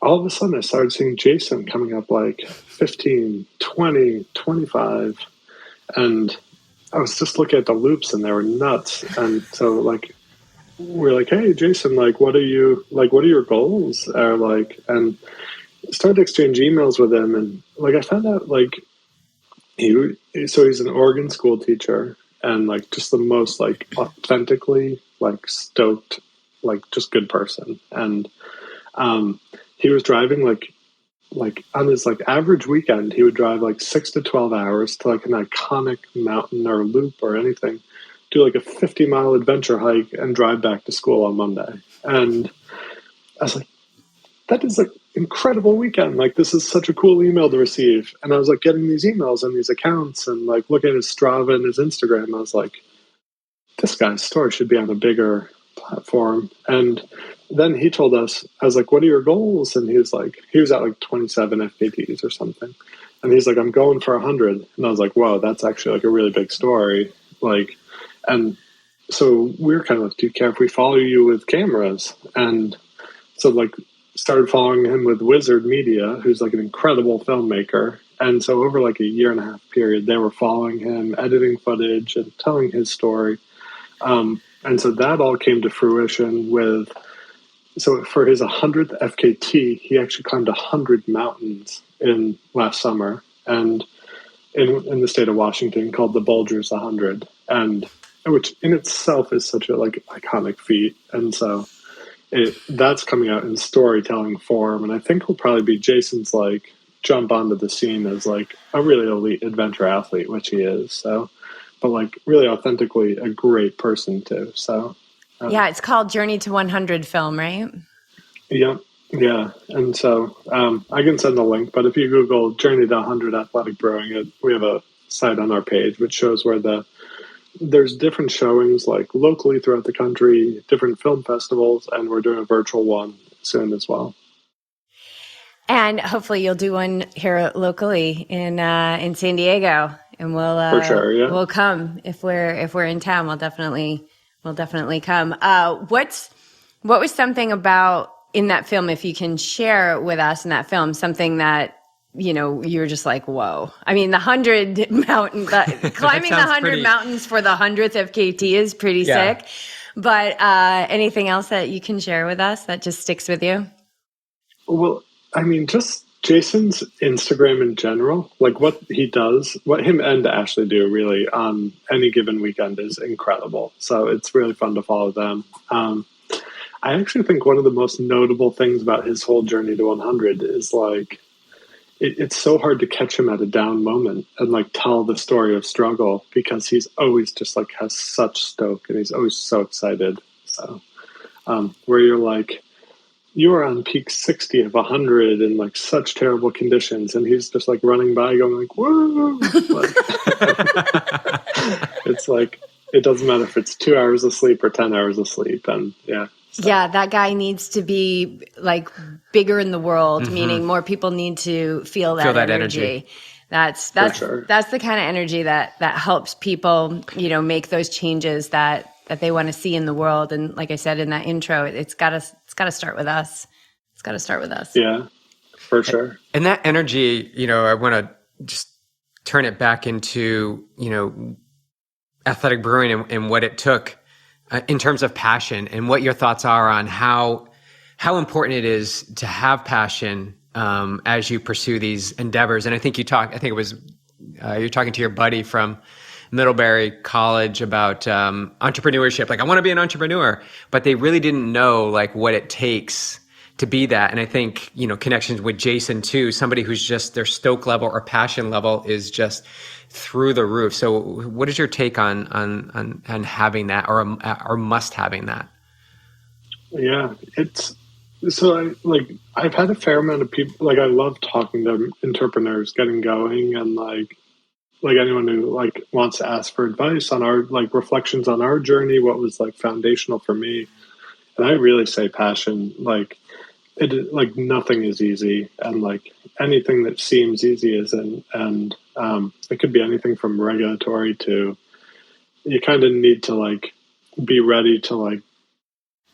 Speaker 1: of a sudden I started seeing Jason coming up like 15, 20, 25. And I was just looking at the loops and they were nuts. And so like, we're like, hey, Jason, like, what are your goals? And started to exchange emails with him, and like I found out like he's an Oregon school teacher, and like just the most like authentically like stoked, like just good person. And he was driving like on his like average weekend, he would drive like 6 to 12 hours to like an iconic mountain or loop or anything, do like a 50-mile adventure hike and drive back to school on Monday. And I was like, that is like incredible weekend. Like, this is such a cool email to receive. And I was like getting these emails and these accounts and like looking at his Strava and his Instagram. I was like, this guy's story should be on a bigger platform. And then he told us, I was like, what are your goals? And he was at like 27 FKTs or something. And he's like, I'm going for 100. And I was like, whoa, that's actually like a really big story. Like, and so we were kind of like, do you care if we follow you with cameras? And so like started following him with Wizard Media, who's like an incredible filmmaker. And so over like a 1.5 year period, they were following him, editing footage and telling his story. And so that all came to fruition with, so for his 100th FKT, he actually climbed 100 mountains in last summer, and in the state of Washington, called the Bulgers 100, and which in itself is such a like iconic feat. And so that's coming out in storytelling form, and I think he'll probably be Jason's like jump onto the scene as like a really elite adventure athlete, which he is. So, but like really authentically a great person too. So
Speaker 2: yeah, it's called Journey to 100 film, right?
Speaker 1: Yeah. And so I can send the link, but if you Google Journey to 100 Athletic Brewing, we have a site on our page which shows where there's different showings like locally throughout the country, different film festivals, and we're doing a virtual one soon as well.
Speaker 2: And hopefully you'll do one here locally in San Diego, and we'll
Speaker 1: For sure, yeah.
Speaker 2: We'll come if we're in town. We'll definitely come. What was something about in that film, if you can share with us in that film, something that you were just like, whoa. I mean, the 100 mountain, climbing the 100 mountains for the 100th FKT is pretty sick. But anything else that you can share with us that just sticks with you?
Speaker 1: Well, I mean, just Jason's Instagram in general, like what he does, what him and Ashley do really on any given weekend is incredible. So it's really fun to follow them. I actually think one of the most notable things about his whole journey to 100 is like, it's so hard to catch him at a down moment and like tell the story of struggle, because he's always just like has such stoke and he's always so excited. So where you're like, you are on peak 60 of 100 in like such terrible conditions, and he's just like running by going like, whoa. Like, it's like, it doesn't matter if it's 2 hours of sleep or 10 hours of sleep. And yeah. So.
Speaker 2: Yeah, that guy needs to be like bigger in the world, meaning more people need to feel that energy. That's
Speaker 1: sure.
Speaker 2: That's the kind of energy that helps people, make those changes that they want to see in the world. And like I said in that intro, it's got to start with us. It's got to start with us.
Speaker 1: Yeah, for sure.
Speaker 3: And that energy, I want to just turn it back into, athletic brewing and what it took in terms of passion, and what your thoughts are on how important it is to have passion as you pursue these endeavors. And I think it was you're talking to your buddy from Middlebury College about entrepreneurship. Like, I want to be an entrepreneur, but they really didn't know like what it takes to be that. And I think, connections with Jason too, somebody who's just their stoke level or passion level is just through the roof. So what is your take on having that or must having that?
Speaker 1: Yeah, I've had a fair amount of people, like I love talking to entrepreneurs getting going, and like anyone who like wants to ask for advice on our like reflections on our journey, what was like foundational for me. And I really say passion, like nothing is easy, and like anything that seems easy isn't. And it could be anything from regulatory to, you kind of need to like be ready to like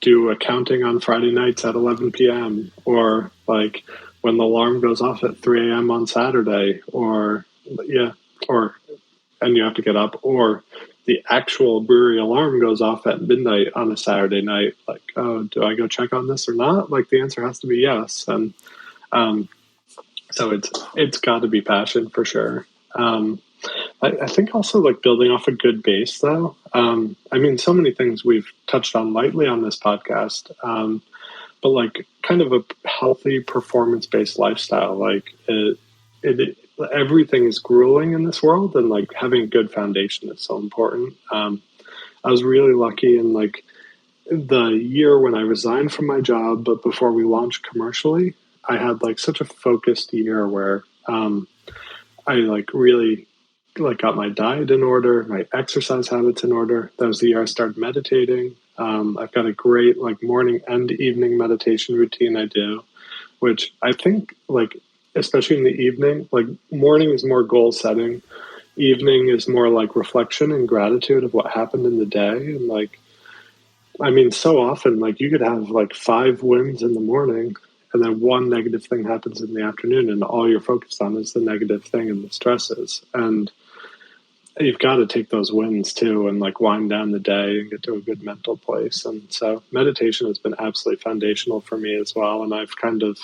Speaker 1: do accounting on Friday nights at 11 p.m. or like when the alarm goes off at 3 a.m. on Saturday, and you have to get up, or the actual brewery alarm goes off at midnight on a Saturday night. Like, oh, do I go check on this or not? Like, the answer has to be yes. And so it's got to be passion for sure. I think also like building off a good base though. I mean, so many things we've touched on lightly on this podcast, but like kind of a healthy performance-based lifestyle, like everything is grueling in this world, and like having a good foundation is so important. I was really lucky in like the year when I resigned from my job, but before we launched commercially, I had like such a focused year where I like really like got my diet in order, my exercise habits in order. That was the year I started meditating. I've got a great like morning and evening meditation routine I do, which I think like, especially in the evening, like morning is more goal setting. evening is more like reflection and gratitude of what happened in the day. And like, I mean, so often, like you could have like 5 wins in the morning and then one negative thing happens in the afternoon, and all you're focused on is the negative thing and the stresses. And you've got to take those wins too and like wind down the day and get to a good mental place. And so meditation has been absolutely foundational for me as well. And I've kind of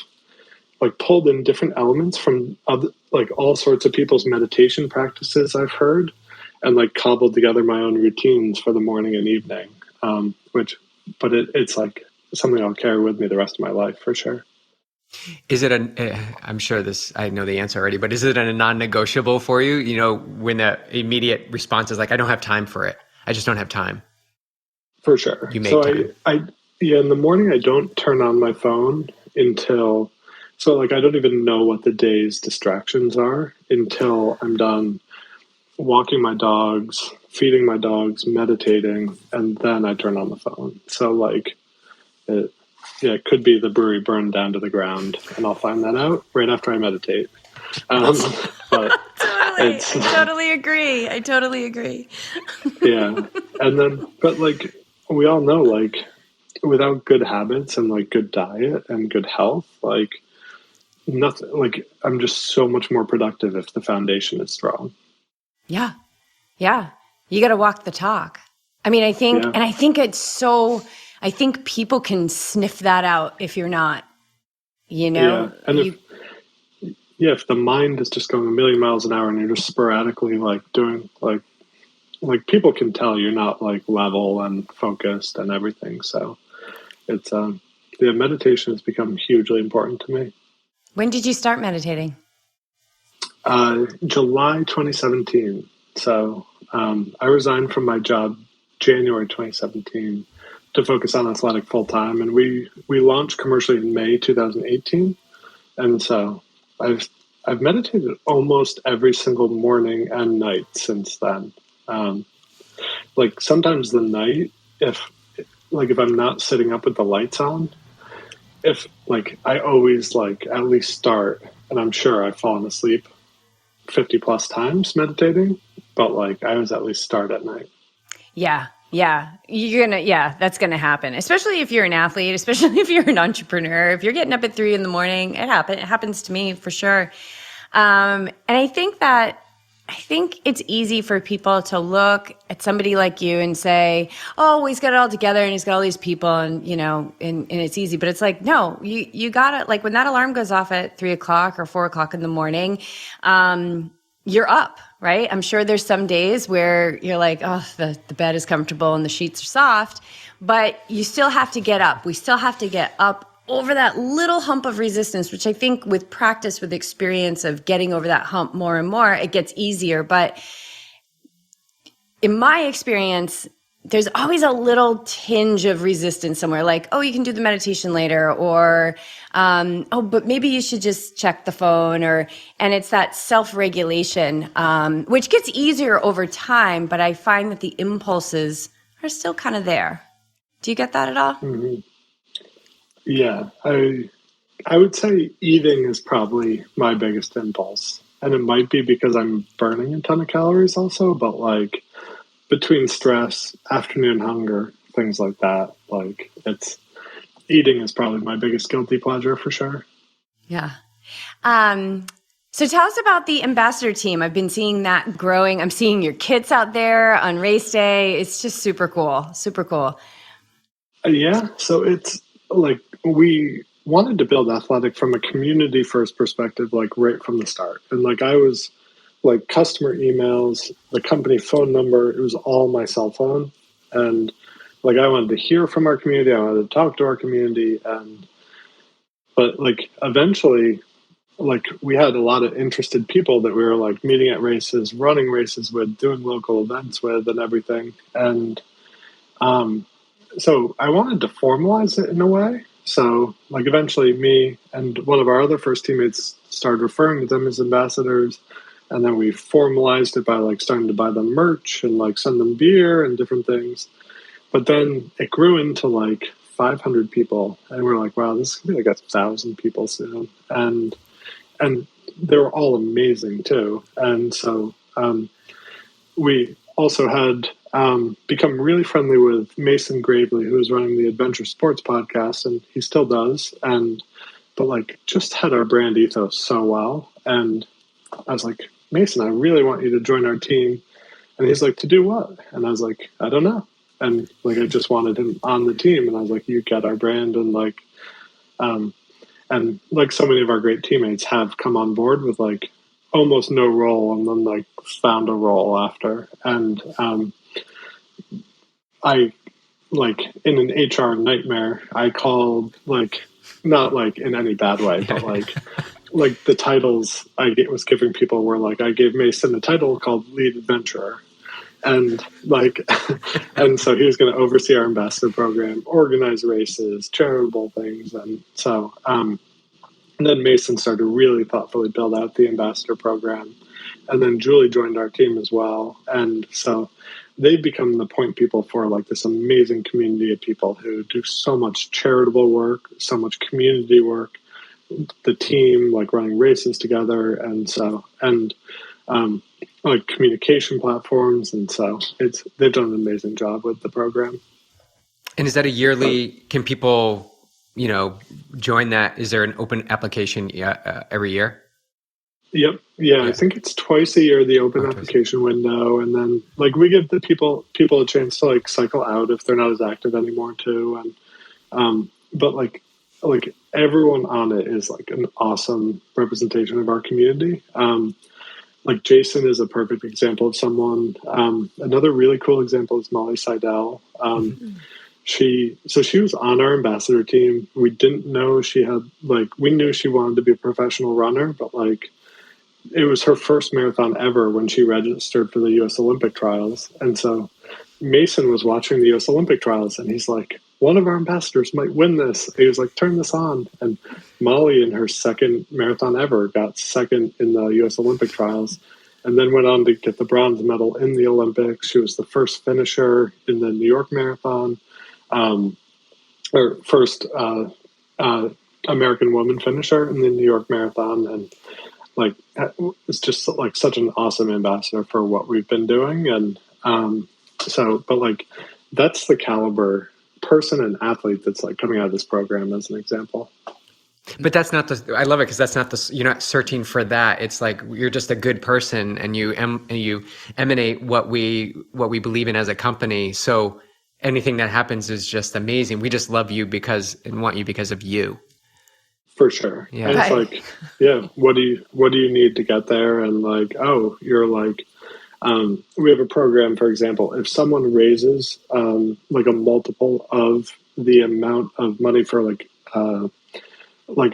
Speaker 1: like pulled in different elements from other, like all sorts of people's meditation practices I've heard, and like cobbled together my own routines for the morning and evening. It's like something I'll carry with me the rest of my life for sure.
Speaker 3: Is it I'm sure I know the answer already, but is it a non-negotiable for you? You know, when the immediate response is like, I don't have time for it. I just don't have time.
Speaker 1: For sure.
Speaker 3: You make
Speaker 1: so
Speaker 3: time.
Speaker 1: Yeah, in the morning, I don't turn on my phone until, so like, I don't even know what the day's distractions are until I'm done walking my dogs, feeding my dogs, meditating, and then I turn on the phone. So like, it could be the brewery burned down to the ground, and I'll find that out right after I meditate. But
Speaker 2: I totally agree.
Speaker 1: Yeah. And then, but like, we all know, like, without good habits and like good diet and good health, like, nothing, like, I'm just so much more productive if the foundation is strong.
Speaker 2: Yeah. Yeah. You got to walk the talk. I mean, I think,
Speaker 1: Yeah.
Speaker 2: and I think I think people can sniff that out if you're not, you know?
Speaker 1: Yeah. And if the mind is just going a million miles an hour and you're just sporadically like doing like people can tell you're not like level and focused and everything. So it's, meditation has become hugely important to me.
Speaker 2: When did you start meditating?
Speaker 1: July 2017. So I resigned from my job January 2017 to focus on athletic full time, and we launched commercially in May 2018. And so I've meditated almost every single morning and night since then. Like sometimes the night, if I'm not sitting up with the lights on, if like I always like at least start, and I'm sure I've fallen asleep 50 plus times meditating, but like I always at least start at night.
Speaker 2: Yeah. That's going to happen. Especially if you're an athlete, especially if you're an entrepreneur, if you're getting up at 3 a.m, it happens to me for sure. And I think it's easy for people to look at somebody like you and say, oh, he's got it all together and he's got all these people and, you know, and it's easy. But it's like, no, you got it. Like when that alarm goes off at 3 o'clock or 4 o'clock in the morning, you're up, right? I'm sure there's some days where you're like, oh, the bed is comfortable and the sheets are soft, but you still have to get up. We still have to get up over that little hump of resistance, which I think with practice, with experience of getting over that hump more and more, it gets easier. But in my experience, there's always a little tinge of resistance somewhere, like, oh, you can do the meditation later, or, oh, but maybe you should just check the phone, and it's that self-regulation, which gets easier over time, but I find that the impulses are still kind of there. Do you get that at all?
Speaker 1: Mm-hmm. Yeah, I would say eating is probably my biggest impulse. And it might be because I'm burning a ton of calories also, but like between stress, afternoon hunger, things like that, like eating is probably my biggest guilty pleasure for sure.
Speaker 2: Yeah. So tell us about the ambassador team. I've been seeing that growing. I'm seeing your kits out there on race day. It's just super cool. Super cool.
Speaker 1: Yeah. So it's like we wanted to build Athletic from a community first perspective, like right from the start. And like I was like customer emails, the company phone number, it was all my cell phone. And like I wanted to hear from our community, I wanted to talk to our community. But like eventually, like we had a lot of interested people that we were like meeting at races, running races with, doing local events with, and everything. And so I wanted to formalize it in a way. So like eventually me and one of our other first teammates started referring to them as ambassadors. And then we formalized it by like starting to buy them merch and like send them beer and different things. But then it grew into like 500 people. And we're like, wow, this is going to be like 1,000 people soon. And they were all amazing too. And so We also had become really friendly with Mason Gravely, who was running the Adventure Sports podcast, and he still does. But like, just had our brand ethos so well. And I was like, Mason, I really want you to join our team. And he's like, to do what? And I was like, I don't know. And like, I just wanted him on the team. And I was like, you get our brand. And like so many of our great teammates have come on board with like almost no role and then like found a role after. And I like in an HR nightmare, I called like, not like in any bad way, but like the titles was giving people were like, I gave Mason a title called lead adventurer. And like, and so he was going to oversee our ambassador program, organize races, charitable things. And so, and then Mason started to really thoughtfully build out the ambassador program. And then Julie joined our team as well. And so they've become the point people for like this amazing community of people who do so much charitable work, so much community work, the team like running races together. And so, like communication platforms. And so they've done an amazing job with the program.
Speaker 3: And is that a yearly, can people, join that? Is there an open application every year?
Speaker 1: Yep. Yeah. I think it's twice a year, the open application window. And then like we give the people a chance to like cycle out if they're not as active anymore too. And, but like everyone on it is like an awesome representation of our community. Like Jason is a perfect example of someone. Another really cool example is Molly Seidel. She was on our ambassador team. We didn't know she had we knew she wanted to be a professional runner, but like it was her first marathon ever when she registered for the U.S. Olympic trials. And so Mason was watching the U.S. Olympic trials and he's like, one of our ambassadors might win this. He was like, turn this on. And Molly, in her second marathon ever, got second in the U.S. Olympic trials and then went on to get the bronze medal in the Olympics. She was the first finisher in the New York Marathon, or first American woman finisher in the New York Marathon. And like, it's just like such an awesome ambassador for what we've been doing. And but like, that's the caliber person and athlete that's like coming out of this program as an example.
Speaker 3: But that's not I love it because that's not you're not searching for that. It's like you're just a good person and you emanate what we believe in as a company. So anything that happens is just amazing. We just love you and want you because of you.
Speaker 1: For sure.
Speaker 3: Yeah.
Speaker 1: And it's like, yeah, what do you need to get there? And like, oh, you're like, we have a program, for example, if someone raises like a multiple of the amount of money for like a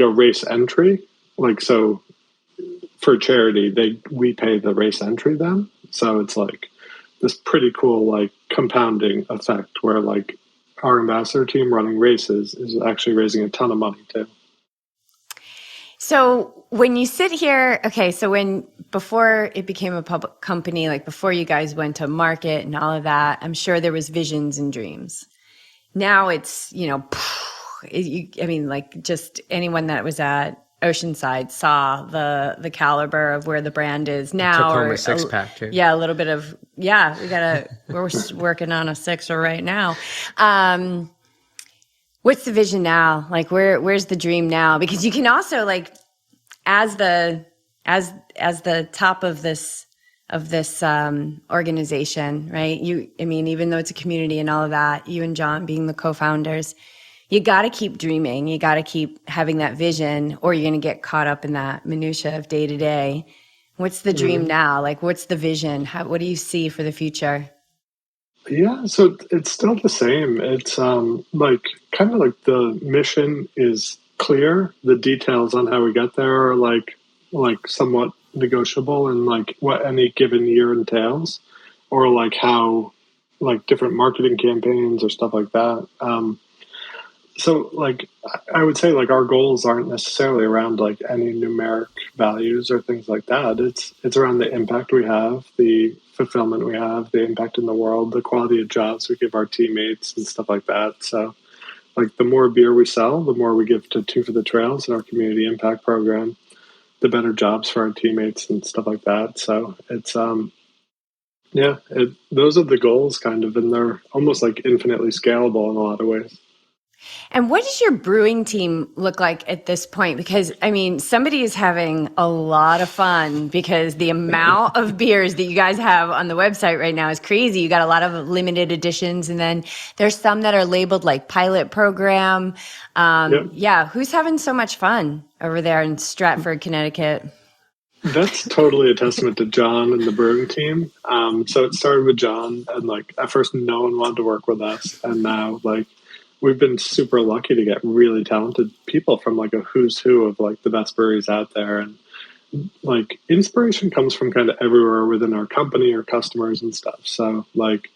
Speaker 1: race entry, like, so for charity, we pay the race entry then. So it's like this pretty cool, like compounding effect where like our ambassador team running races is actually raising a ton of money too.
Speaker 2: So when you sit here, okay, so before it became a public company, like before you guys went to market and all of that, I'm sure there was visions and dreams. Now it's, like just anyone that was at Oceanside saw the caliber of where the brand is now.
Speaker 3: Took home a six-pack too.
Speaker 2: Yeah, a little bit of, we're working on a sixer right now. What's the vision now? Like where's the dream now? Because you can also like, as the top of this organization, right? Even though it's a community and all of that, you and John being the co-founders, you got to keep dreaming. You got to keep having that vision, or you're going to get caught up in that minutia of day to day. What's the dream now? Like, what's the vision? What do you see for the future?
Speaker 1: Yeah, so it's still the same. It's like kind of like the mission is clear. The details on how we get there are like somewhat negotiable and like what any given year entails, or like how like different marketing campaigns or stuff like that. So like I would say like our goals aren't necessarily around like any numeric values or things like that. It's around the impact we have, the fulfillment we have, the impact in the world, the quality of jobs we give our teammates and stuff like that. So like the more beer we sell, the more we give to Two for the Trails and our community impact program. the better jobs for our teammates and stuff like that. So it's those are the goals kind of, and they're almost like infinitely scalable in a lot of ways.
Speaker 2: And what does your brewing team look like at this point? Because, I mean, somebody is having a lot of fun because the amount of beers that you guys have on the website right now is crazy. You got a lot of limited editions, and then there's some that are labeled like pilot program.
Speaker 1: Yep.
Speaker 2: Yeah. Who's having so much fun over there in Stratford, Connecticut?
Speaker 1: That's totally a testament to John and the brewing team. So it started with John, and like at first no one wanted to work with us, and now like we've been super lucky to get really talented people from like a who's who of like the best breweries out there. And like inspiration comes from kind of everywhere within our company or customers and stuff. So like,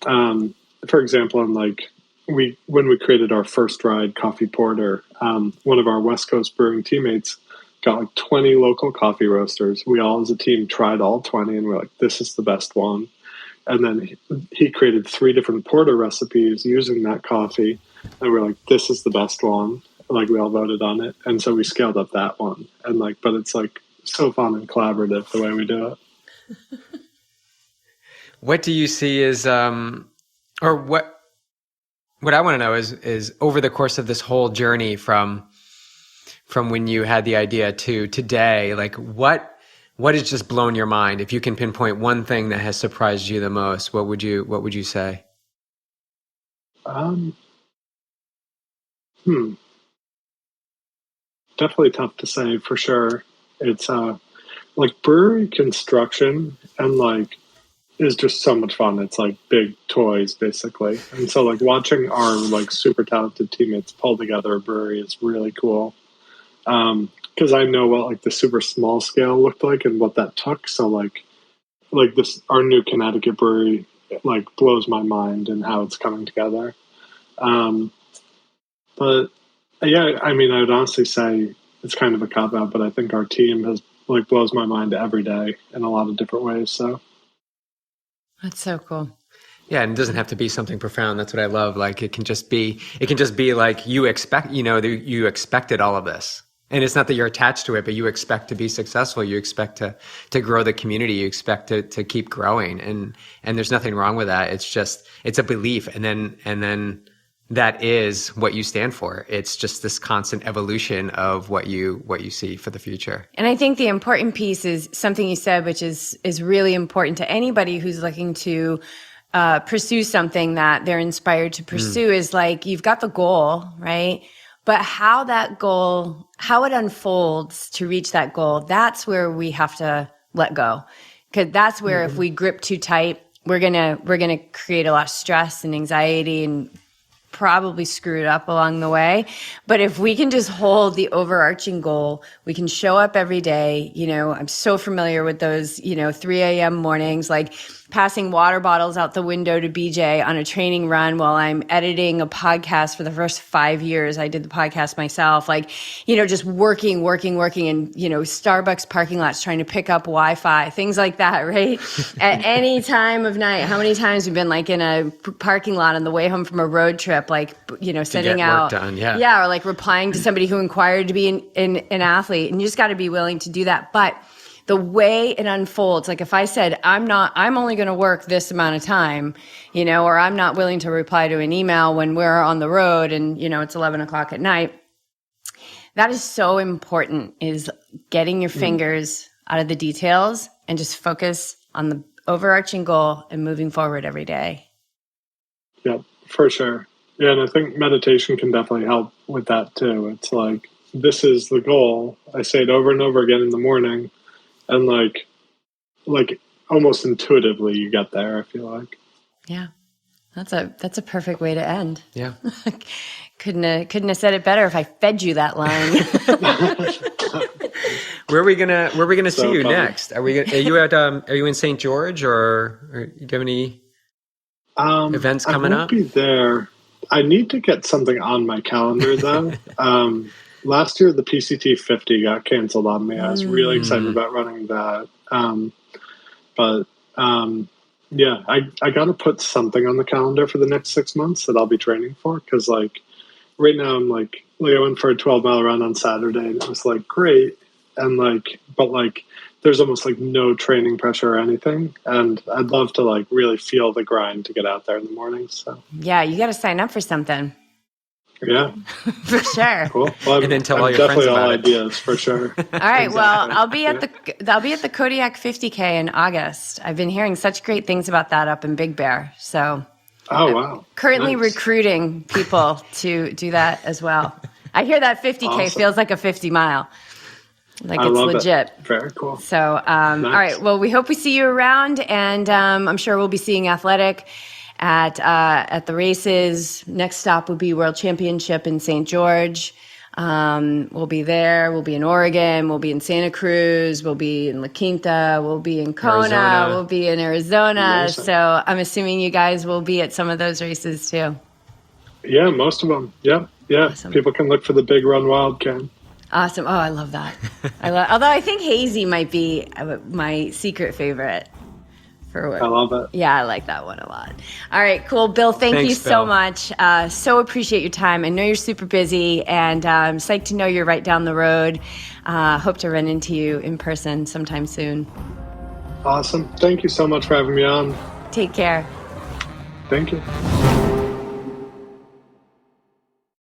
Speaker 1: for example, in like when we created our first ride coffee porter, one of our West Coast brewing teammates got like 20 local coffee roasters. We all as a team tried all 20 and we're like, this is the best one. And then he created 3 different porter recipes using that coffee. And we're like, this is the best one. Like we all voted on it. And so we scaled up that one. And like, but it's like so fun and collaborative the way we do it.
Speaker 3: What do you see as, or what I want to know is over the course of this whole journey from when you had the idea to today, like what has just blown your mind? If you can pinpoint one thing that has surprised you the most, what would you say?
Speaker 1: Definitely tough to say for sure. It's like brewery construction and like is just so much fun. It's like big toys basically. And so like watching our like super talented teammates pull together a brewery is really cool. Because I know what like the super small scale looked like and what that took. So like this, our new Connecticut brewery, like blows my mind and how it's coming together. But yeah, I mean, I would honestly say it's kind of a cop out, but I think our team has like blows my mind every day in a lot of different ways. So
Speaker 2: That's so cool.
Speaker 3: Yeah, and it doesn't have to be something profound. That's what I love. Like it can just be like you expected all of this. And it's not that you're attached to it, but you expect to be successful. You expect to grow the community. You expect to keep growing. And there's nothing wrong with that. It's a belief. And then that is what you stand for. It's just this constant evolution of what you see for the future.
Speaker 2: And I think the important piece is something you said, which is really important to anybody who's looking to pursue something that they're inspired to pursue is like, you've got the goal, right? But how it unfolds to reach that goal, that's where we have to let go. Because that's where if we grip too tight, we're gonna create a lot of stress and anxiety and probably screw it up along the way. But if we can just hold the overarching goal, we can show up every day. You know, I'm so familiar with those, 3 a.m. mornings, like passing water bottles out the window to BJ on a training run while I'm editing a podcast for the first 5 years. I did the podcast myself, like, just working and, Starbucks parking lots trying to pick up Wi-Fi, things like that, right? At any time of night. How many times we've been like in a parking lot on the way home from a road trip, like, sending out,
Speaker 3: work done,
Speaker 2: or like replying to somebody who inquired to be an athlete. And you just got to be willing to do that. But the way it unfolds, like if I said, I'm only going to work this amount of time, or I'm not willing to reply to an email when we're on the road and, it's 11 o'clock at night. That is so important, is getting your fingers out of the details and just focus on the overarching goal and moving forward every day.
Speaker 1: Yeah, for sure. Yeah, and I think meditation can definitely help with that too. It's like, this is the goal. I say it over and over again in the morning. And like almost intuitively you get there, I feel like.
Speaker 2: Yeah. That's a perfect way to end.
Speaker 3: Yeah.
Speaker 2: Couldn't have said it better if I fed you that line.
Speaker 3: Where are we gonna see you
Speaker 1: funny.
Speaker 3: next? Are you in St. George or do you have any events coming up?
Speaker 1: I won't be there. I need to get something on my calendar though. Last year, the PCT 50 got canceled on me. I was really excited about running that. Yeah, I got to put something on the calendar for the next 6 months that I'll be training for. Because like right now, I'm like I went for a 12-mile run on Saturday, and it was like great. and but there's almost like no training pressure or anything. And I'd love to like really feel the grind to get out there in the mornings. So
Speaker 2: Yeah, you got to sign up for something.
Speaker 1: Yeah,
Speaker 2: for sure.
Speaker 1: Cool. Well,
Speaker 3: And then tell
Speaker 1: I'm
Speaker 3: all your friends
Speaker 1: definitely all
Speaker 3: about it.
Speaker 1: ideas for sure.
Speaker 2: All right. Well, I'll be at the Kodiak 50K in August. I've been hearing such great things about that up in Big Bear. So,
Speaker 1: oh wow,
Speaker 2: currently
Speaker 1: nice.
Speaker 2: recruiting people to do that as well. I hear that 50K
Speaker 1: Awesome.
Speaker 2: feels like a 50 mile. Like
Speaker 1: I
Speaker 2: it's
Speaker 1: love
Speaker 2: legit.
Speaker 1: It. Very cool.
Speaker 2: So,
Speaker 1: Nice.
Speaker 2: All right. Well, we hope we see you around, and I'm sure we'll be seeing Athletic at the races. Next stop will be World Championship in St. George. We'll be there. We'll be in Oregon. We'll be in Santa Cruz. We'll be in La Quinta. We'll be in Kona.
Speaker 3: Arizona.
Speaker 2: We'll be in Arizona.
Speaker 1: Amazing.
Speaker 2: So I'm assuming you guys will be at some of those races too.
Speaker 1: Yeah, most of them. Yeah.
Speaker 2: Awesome.
Speaker 1: People can look for the Big Run Wild Can.
Speaker 2: Awesome. Oh, I love that. Although I think hazy might be my secret favorite.
Speaker 1: I love it.
Speaker 2: Yeah, I like that one a lot. All right, cool. Bill, thank you so much. So appreciate your time. I know you're super busy, and I'm psyched to know you're right down the road. Hope to run into you in person sometime soon.
Speaker 1: Awesome. Thank you so much for having me on.
Speaker 2: Take care.
Speaker 1: Thank you.